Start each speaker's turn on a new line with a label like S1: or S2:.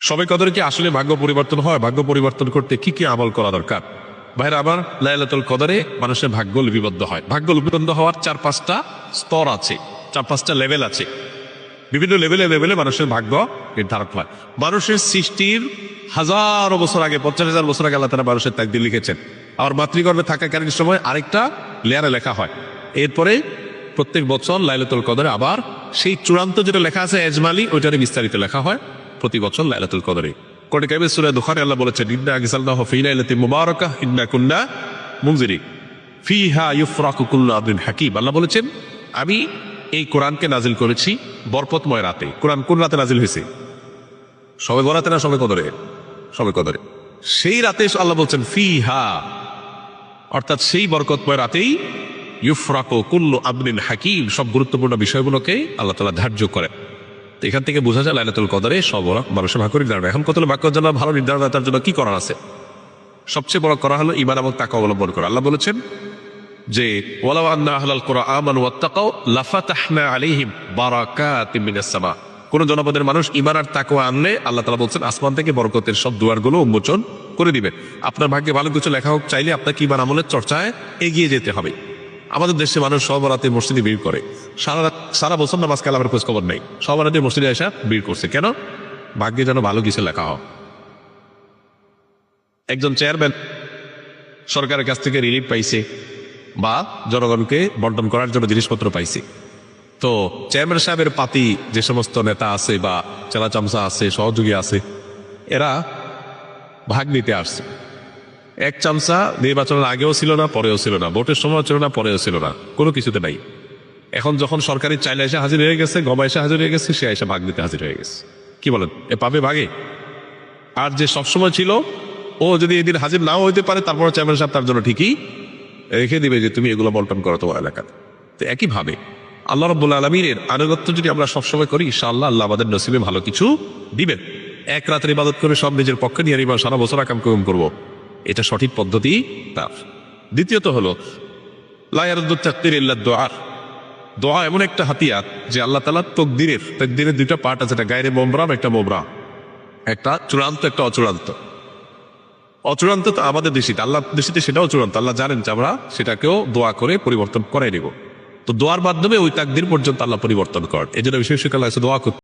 S1: শবে কদরে কি আসলে ভাগ্য পরিবর্তন হয়? ভাগ্য পরিবর্তন করতে কি কি আমল করা দরকার? ভাইরা আমার, লাইলাতুল কদরে মানুষের ভাগ্য লিপিবদ্ধ হয়। ভাগ্য লিপিবদ্ধ হওয়ার 4-5টা স্তর আছে, 4-5টা লেভেল আছে। বিভিন্ন লেভেলে লেভেলে মানুষের ভাগ্য নির্ধারণ হয়। মানুষের সৃষ্টির হাজারো বছর আগে, 50,000 বছর আগে আল্লাহ তাআলা মানুষের তাকদীর লিখেছেন। আর মাতৃগর্ভে থাকাকালীন সময় আরেকটা লেয়ারে লেখা হয়। এরপরে প্রত্যেক বছর লাইলাতুল কদরে আবার সেই চূড়ান্ত যেটা লেখা আছে এজমালি, ওইটারে বিস্তারিত লেখা হয় প্রতি বছর লাইলাতুল কদরে। কোরআনে কারিমে সূরা দুখানে আল্লাহ বলেছেন, ইন্না আনজালনাহু ফি লাইলাতিন মুবারাকাহ ইন্না কুন্না মুনজিরিন ফিহা ইউফরাকু কুল্লু আমরিন হাকিম। আল্লাহ বলেছেন, আমি এই কোরআনকে নাজিল করেছি বরকতময় রাতে। কোরআন কোন রাতে নাজিল হয়েছে? শবে বরাতে না শবে কদরে? শবে কদরে। সেই রাতে আল্লাহ বলছেন ফিহা, অর্থাৎ সেই বরকতময় রাতেই ইউফরাকু কুল্লু আমরিন হাকিম, সব গুরুত্বপূর্ণ বিষয়গুলোকে আল্লাহ তাআলা ধার্য করেন। তো এখান থেকে বোঝা যায় লাইলাতুল কদরে সব মানুষের ভাগ্য নির্ধারণ। এখন কত ভাগ্যের জন্য ভালো নির্ধারণ, তার জন্য কি করার আছে? সবচেয়ে বড় করা হলো ঈমান এবং তাকওয়া অবলম্বন করা। আল্লাহ বলেছেন যে ওয়ালাউ আন্না আহলাল কুরআ আমানু ওয়াত্তাকাউ লাফাতাহনা আলাইহিম বারাকাতিম মিনাস সামা। কোন জনপদের মানুষ ঈমান আর তাকওয়া আনলে আল্লাহ তাআলা বলছেন আসমান থেকে বরকতের সব দুয়ারগুলো উন্মোচন করে দিবেন। আপনার ভাগ্যে ভালো কিছু লেখা হোক, চাইলে আপনাকে ঈমান আমলের চর্চায় এগিয়ে যেতে হবে। আমাদের দেশে মানুষ সব রাতে মসজিদে ভিড় করে, সারা বছর নামাজ কালামের খোঁজ খবর নেই, সব রাতে মসজিদে এসে ভিড় করছে। কেন? ভাগ্যে যেন ভালো কিছু লেখা হোক। একজন চেয়ারম্যান সরকারের কাছ থেকে রিলিফ পাইছে বা জনগণকে বন্টন করার জন্য জিনিসপত্র পাইছে। তো চেয়ারম্যান সাহেবের পাতি যে সমস্ত নেতা আছে বা চেলা চামচা আছে, সহযোগী আছে, এরা ভাগ নিতে আসছে। এক চামচা নির্বাচনের আগেও ছিল না, পরেও ছিল না, ভোটের সময় ছিল না, পরেও ছিল না, কোনো কিছুতে নাই। এখন যখন সরকারি চাইলে এসে হাজির হয়ে গেছে, গমা এসে হাজির হয়ে গেছে, সে এসে ভাগ দিতে হাজির হয়ে গেছে। কি বলেন, এ পাবে ভাগে? আর যে সবসময় ছিল, ও যদি এদিন হাজির নাও হইতে পারে, তারপরে চেয়ারম্যান সাহেব তার জন্য ঠিকই রেখে দিবে যে তুমি এগুলো বন্টন করো তোমার এলাকাতে। তো একইভাবে আল্লাহ রাব্বুল আলামিনের আনুগত্য যদি আমরা সবসময় করি, ইনশাআল্লাহ আল্লাহ আমাদের নসিবে ভালো কিছু দিবেন। এক রাতের ইবাদত করে সব নিজের পক্ষে নিয়ে নিবা, সারা বছর আকাম কাম করবো, এটা সঠিক পদ্ধতি তার। দ্বিতীয়ত হলো লা ইয়ারুদ্দু তাকদীর ইল্লা দুআ। দোয়া এমন একটা হাতিয়ার যে আল্লাহ তাআলা তাকদীরের দুইটা পার্ট আছে, একটা গায়রে মুবরাম, একটা মুবরাম, একটা চূড়ান্ত, একটা অচূড়ান্ত। অচূড়ান্ত তো আমাদের দৃষ্টিতে, আল্লাহ দৃষ্টিতে সেটাও চূড়ান্ত। আল্লাহ জানেন যে আমরা সেটাকেও দোয়া করে পরিবর্তন করাই নেব। তো দোয়ার মাধ্যমে ওই তাকদীর পর্যন্ত আল্লাহ পরিবর্তন করেন। এই জন্য বিশেষ করে আল্লাহ দোয়া করতে